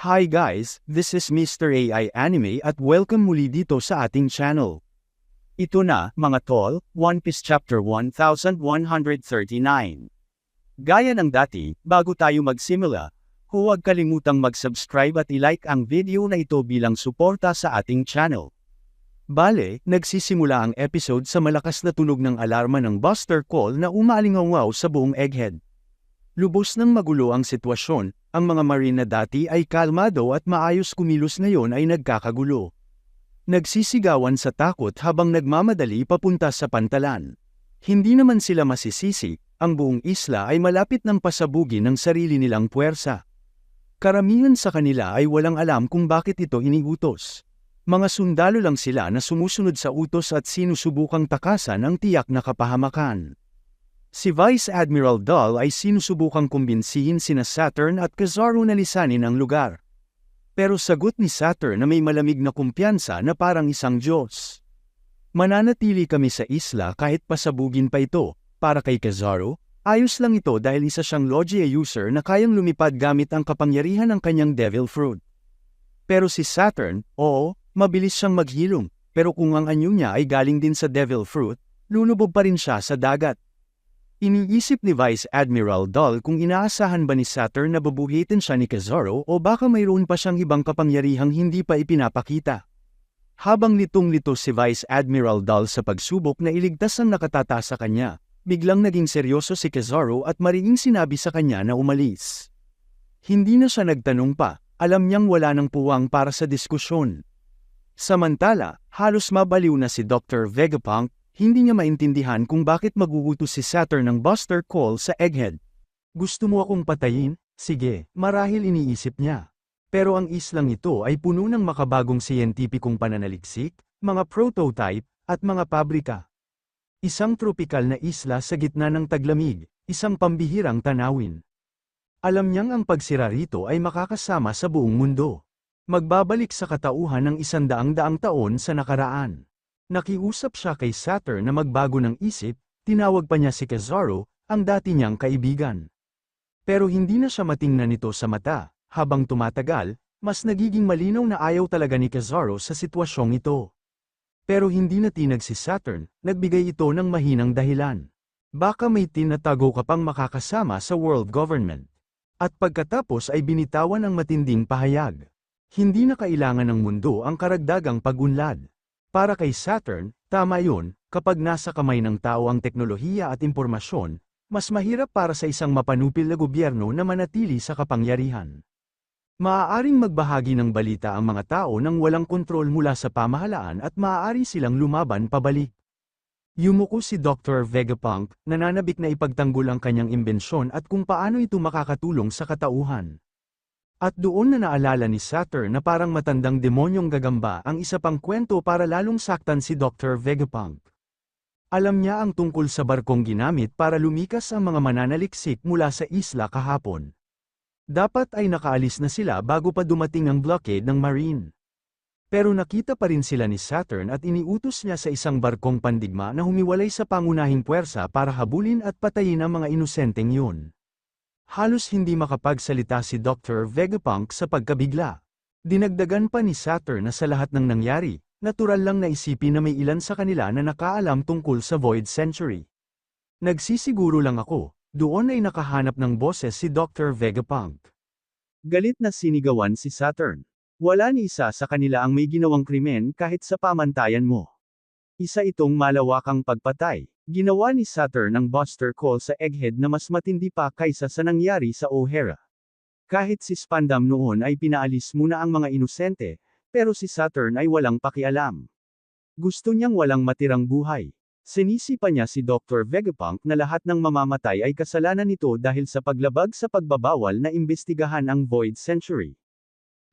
Hi guys, this is Mr. AI Anime at welcome muli dito sa ating channel. Ito na, mga tol, One Piece Chapter 1139. Gaya ng dati, bago tayo magsimula, huwag kalimutang mag-subscribe at i-like ang video na ito bilang suporta sa ating channel. Bale, nagsisimula ang episode sa malakas na tunog ng alarma ng Buster Call na umalingaw sa buong Egghead. Lubos ng magulo ang sitwasyon, ang mga marine na dati ay kalmado at maayos kumilos ngayon ay nagkakagulo. Nagsisigawan sa takot habang nagmamadali papunta sa pantalan. Hindi naman sila masisisi, ang buong isla ay malapit ng pasabugin ng sarili nilang puwersa. Karamihan sa kanila ay walang alam kung bakit ito iniutos. Mga sundalo lang sila na sumusunod sa utos at sinusubukang takasan ang tiyak na kapahamakan. Si Vice Admiral Dull ay sinusubukang kumbinsihin sina Saturn at Kizaru na lisanin ang lugar. Pero sagot ni Saturn na may malamig na kumpiyansa na parang isang Diyos. Mananatili kami sa isla kahit pasabugin pa ito. Para kay Kizaru, ayos lang ito dahil isa siyang Logia user na kayang lumipad gamit ang kapangyarihan ng kanyang Devil Fruit. Pero si Saturn, oo, mabilis siyang maghilom, pero kung ang anyo niya ay galing din sa Devil Fruit, lulubog pa rin siya sa dagat. Iniisip ni Vice Admiral Dull kung inaasahan ba ni Saturn na babuhitin siya ni Kizaru o baka mayroon pa siyang ibang kapangyarihang hindi pa ipinapakita. Habang litong-lito si Vice Admiral Dull sa pagsubok na iligtas ang nakatata sa kanya, biglang naging seryoso si Kizaru at mariing sinabi sa kanya na umalis. Hindi na siya nagtanong pa, alam niyang wala ng puwang para sa diskusyon. Samantala, halos mabaliw na si Dr. Vegapunk. Hindi niya maintindihan kung bakit magugutos si Saturn ng Buster Call sa Egghead. Gusto mo akong patayin? Sige, marahil iniisip niya. Pero ang islang ito ay puno ng makabagong siyentipikong pananaliksik, mga prototype, at mga pabrika. Isang tropikal na isla sa gitna ng taglamig, isang pambihirang tanawin. Alam niyang ang pagsira rito ay makakasama sa buong mundo. Magbabalik sa katauhan ng 100 taon sa nakaraan. Nakiusap siya kay Saturn na magbago ng isip, tinawag pa niya si Kizaru, ang dati niyang kaibigan. Pero hindi na siya matingnan nito sa mata, habang tumatagal, mas nagiging malinaw na ayaw talaga ni Kizaru sa sitwasyong ito. Pero hindi natinag si Saturn, nagbigay ito ng mahinang dahilan. Baka may tinatago ka pang makakasama sa world government. At pagkatapos ay binitawan ang matinding pahayag. Hindi na kailangan ng mundo ang karagdagang pag-unlad. Para kay Saturn, tama yun, kapag nasa kamay ng tao ang teknolohiya at impormasyon, mas mahirap para sa isang mapanupil na gobyerno na manatili sa kapangyarihan. Maaaring magbahagi ng balita ang mga tao nang walang kontrol mula sa pamahalaan at maaari silang lumaban pabalik. Yumuko si Dr. Vegapunk, nananabik na ipagtanggol ang kanyang imbensyon at kung paano ito makakatulong sa katauhan. At doon na naalala ni Saturn na parang matandang demonyong gagamba ang isa pang kwento para lalong saktan si Dr. Vegapunk. Alam niya ang tungkol sa barkong ginamit para lumikas ang mga mananaliksik mula sa isla kahapon. Dapat ay nakaalis na sila bago pa dumating ang blockade ng Marine. Pero nakita pa rin sila ni Saturn at iniutos niya sa isang barkong pandigma na humiwalay sa pangunahing puwersa para habulin at patayin ang mga inosenteng yun. Halos hindi makapagsalita si Dr. Vegapunk sa pagkabigla. Dinagdagan pa ni Saturn na sa lahat ng nangyari, natural lang na isipin na may ilan sa kanila na nakaalam tungkol sa Void Century. Nagsisiguro lang ako, doon ay nakahanap ng boses si Dr. Vegapunk. Galit na sinigawan si Saturn. Wala ni isa sa kanila ang may ginawang krimen kahit sa pamantayan mo. Isa itong malawakang pagpatay. Ginawa ni Saturn ang Buster Call sa Egghead na mas matindi pa kaysa sa nangyari sa O'Hara. Kahit si Spandam noon ay pinaalis muna ang mga inosente, pero si Saturn ay walang pakialam. Gusto niyang walang matirang buhay. Sinisi pa niya si Dr. Vegapunk na lahat ng mamamatay ay kasalanan nito dahil sa paglabag sa pagbabawal na imbestigahan ang Void Century.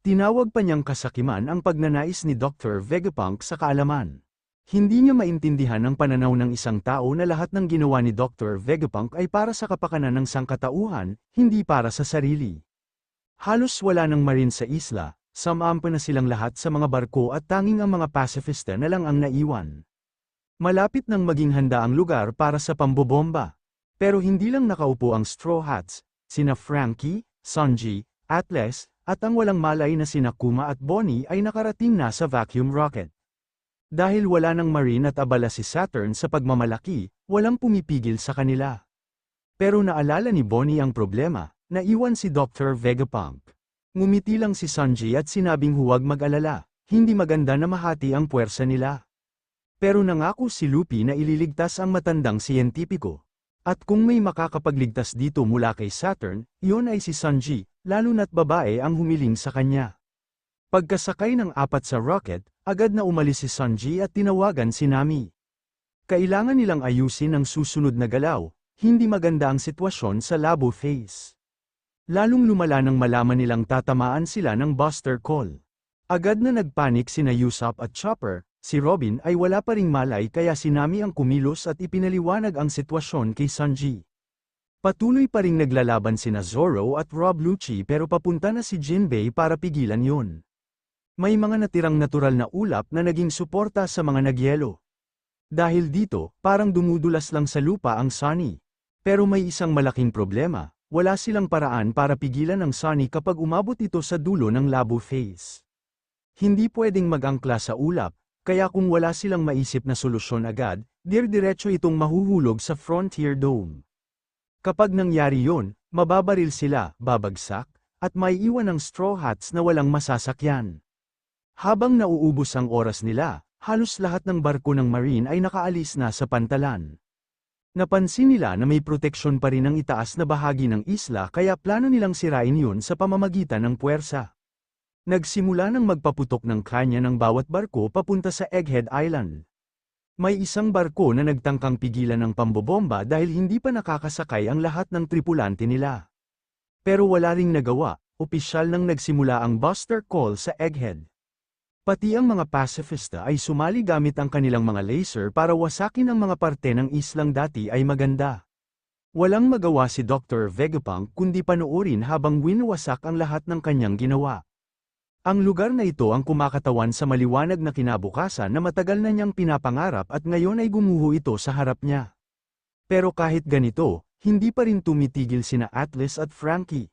Tinawag pa niyang kasakiman ang pagnanais ni Dr. Vegapunk sa kaalaman. Hindi niya maintindihan ang pananaw ng isang tao na lahat ng ginawa ni Dr. Vegapunk ay para sa kapakanan ng sangkatauhan, hindi para sa sarili. Halos wala ng marine sa isla, sumampa na silang lahat sa mga barko at tanging ang mga pacifista na lang ang naiwan. Malapit nang maging handa ang lugar para sa pambobomba. Pero hindi lang nakaupo ang Straw Hats, sina Frankie, Sanji, Atlas, at ang walang malay na sina Kuma at Bonnie ay nakarating na sa vacuum rocket. Dahil wala ng Marine at abala si Saturn sa pagmamalaki, walang pumipigil sa kanila. Pero naalala ni Bonnie ang problema, naiwan si Dr. Vegapunk. Ngumiti lang si Sanji at sinabing huwag mag-alala, hindi maganda na mahati ang puwersa nila. Pero nangako si Luffy na ililigtas ang matandang siyentipiko. At kung may makakapagligtas dito mula kay Saturn, iyon ay si Sanji, lalo na't babae ang humiling sa kanya. Pagkasakay ng 4 sa rocket, agad na umalis si Sanji at tinawagan si Nami. Kailangan nilang ayusin ang susunod na galaw, hindi maganda ang sitwasyon sa Labo Phase. Lalong lumala nang malaman nilang tatamaan sila ng Buster Call. Agad na nagpanik sina Usopp at Chopper, si Robin ay wala pa ring malay kaya si Nami ang kumilos at ipinaliwanag ang sitwasyon kay Sanji. Patuloy pa ring naglalaban sina Zoro at Rob Lucci pero papunta na si Jinbei para pigilan yon. May mga natirang natural na ulap na naging suporta sa mga nagyelo. Dahil dito, parang dumudulas lang sa lupa ang Sunny. Pero may isang malaking problema. Wala silang paraan para pigilan ang Sunny kapag umabot ito sa dulo ng Labo Phase. Hindi pwedeng mag-angkla sa ulap, kaya kung wala silang maisip na solusyon agad, diretso itong mahuhulog sa Frontier Dome. Kapag nangyari yon, mababaril sila, babagsak, at may iwan ng Straw Hats na walang masasakyan. Habang nauubos ang oras nila, halos lahat ng barko ng Marine ay nakaalis na sa pantalan. Napansin nila na may proteksyon pa rin ang itaas na bahagi ng isla kaya plano nilang sirain yun sa pamamagitan ng puwersa. Nagsimula ng magpaputok ng kanya ng bawat barko papunta sa Egghead Island. May isang barko na nagtangkang pigilan ng pambobomba dahil hindi pa nakakasakay ang lahat ng tripulante nila. Pero wala ring nagawa, opisyal nang nagsimula ang Buster Call sa Egghead. Pati ang mga pacifista ay sumali gamit ang kanilang mga laser para wasakin ang mga parte ng islang dati ay maganda. Walang magawa si Dr. Vegapunk kundi panoorin habang winawasak ang lahat ng kanyang ginawa. Ang lugar na ito ang kumakatawan sa maliwanag na kinabukasan na matagal na niyang pinapangarap at ngayon ay gumuho ito sa harap niya. Pero kahit ganito, hindi pa rin tumitigil sina Atlas at Franky.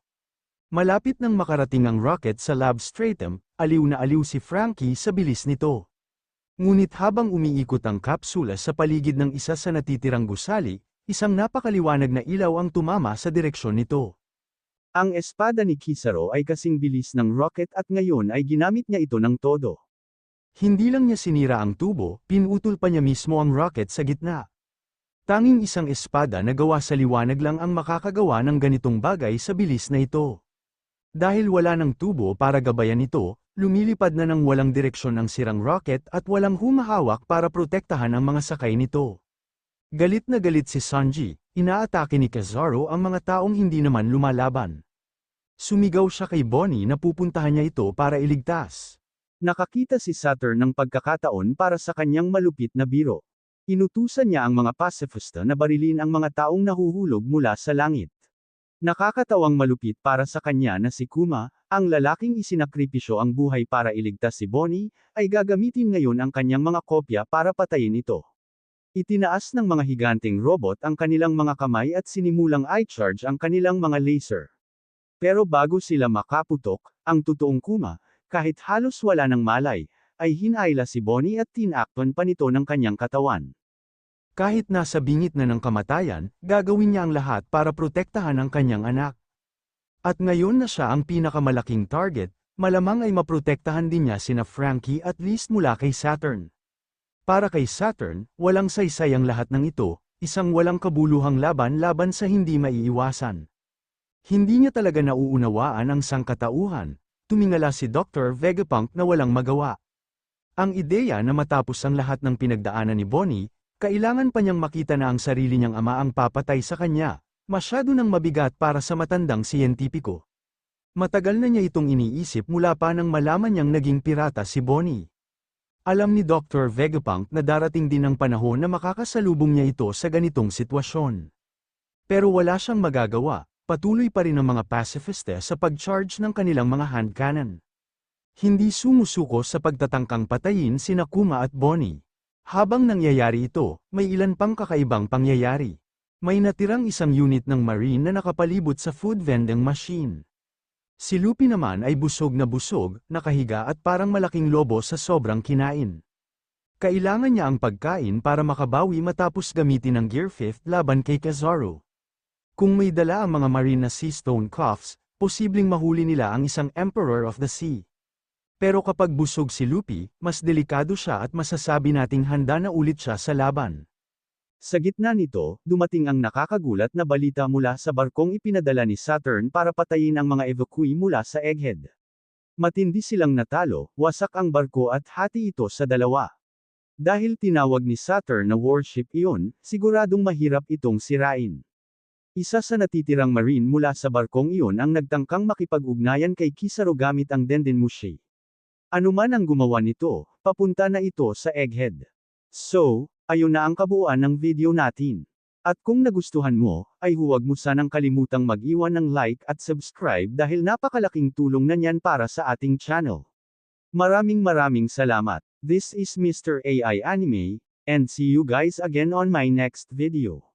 Malapit nang makarating ang rocket sa Lab Stratum, aliw na aliw si Franky sa bilis nito. Ngunit habang umiikot ang kapsula sa paligid ng isa sa natitirang gusali, isang napakaliwanag na ilaw ang tumama sa direksyon nito. Ang espada ni Kizaru ay kasing bilis ng rocket at ngayon ay ginamit niya ito ng todo. Hindi lang niya sinira ang tubo, pinutol pa niya mismo ang rocket sa gitna. Tanging isang espada na gawa sa liwanag lang ang makakagawa ng ganitong bagay sa bilis na ito. Dahil wala ng tubo para gabayan ito, lumilipad na ng walang direksyon ang sirang rocket at walang humahawak para protektahan ang mga sakay nito. Galit na galit si Sanji, inaatake ni Kizaru ang mga taong hindi naman lumalaban. Sumigaw siya kay Bonnie na pupuntahan niya ito para iligtas. Nakakita si Saturn ng pagkakataon para sa kanyang malupit na biro. Inutusan niya ang mga pacifista na barilin ang mga taong nahuhulog mula sa langit. Nakakatawang malupit para sa kanya na si Kuma, ang lalaking isinakripisyo ang buhay para iligtas si Bonnie, ay gagamitin ngayon ang kanyang mga kopya para patayin ito. Itinaas ng mga higanteng robot ang kanilang mga kamay at sinimulang i-charge ang kanilang mga laser. Pero bago sila makaputok, ang totoong Kuma, kahit halos wala ng malay, ay hinayla si Bonnie at tinakpan pa nito ng kanyang katawan. Kahit nasa bingit na ng kamatayan, gagawin niya ang lahat para protektahan ang kanyang anak. At ngayon na siya ang pinakamalaking target, malamang ay maprotektahan din niya sina Franky at least mula kay Saturn. Para kay Saturn, walang saysay ang lahat ng ito, isang walang kabuluhang laban sa hindi maiiwasan. Hindi niya talaga nauunawaan ang sangkatauhan, tumingala si Dr. Vegapunk na walang magawa. Ang ideya na matapos ang lahat ng pinagdaanan ni Bonnie, kailangan pa niyang makita na ang sarili niyang ama ang papatay sa kanya, masyado nang mabigat para sa matandang siyentipiko. Matagal na niya itong iniisip mula pa nang malaman niyang naging pirata si Bonnie. Alam ni Dr. Vegapunk na darating din ang panahon na makakasalubong niya ito sa ganitong sitwasyon. Pero wala siyang magagawa, patuloy pa rin ang mga pacifista sa pag-charge ng kanilang mga hand cannon. Hindi sumusuko sa pagtatangkang patayin sina Kuma at Bonnie. Habang nangyayari ito, may ilan pang kakaibang pangyayari. May natirang isang unit ng Marine na nakapalibot sa food vending machine. Si Luffy naman ay busog, nakahiga at parang malaking lobo sa sobrang kinain. Kailangan niya ang pagkain para makabawi matapos gamitin ang Gear 5 laban kay Kizaru. Kung may dala ang mga marine na Sea Stone Cuffs, posibleng mahuli nila ang isang Emperor of the Sea. Pero kapag busog si Luffy, mas delikado siya at masasabi nating handa na ulit siya sa laban. Sa gitna nito, dumating ang nakakagulat na balita mula sa barkong ipinadala ni Saturn para patayin ang mga evacuee mula sa Egghead. Matindi silang natalo, wasak ang barko at hati ito sa dalawa. Dahil tinawag ni Saturn na warship iyon, siguradong mahirap itong sirain. Isa sa natitirang marine mula sa barkong iyon ang nagtangkang makipag-ugnayan kay Kizaru gamit ang Dendenmushi. Ano man ang gumawa nito, papunta na ito sa Egghead. So, ayun na ang kabuuan ng video natin. At kung nagustuhan mo, ay huwag mo sanang kalimutang mag-iwan ng like at subscribe dahil napakalaking tulong na niyan para sa ating channel. Maraming salamat. This is Mr. AI Anime, and see you guys again on my next video.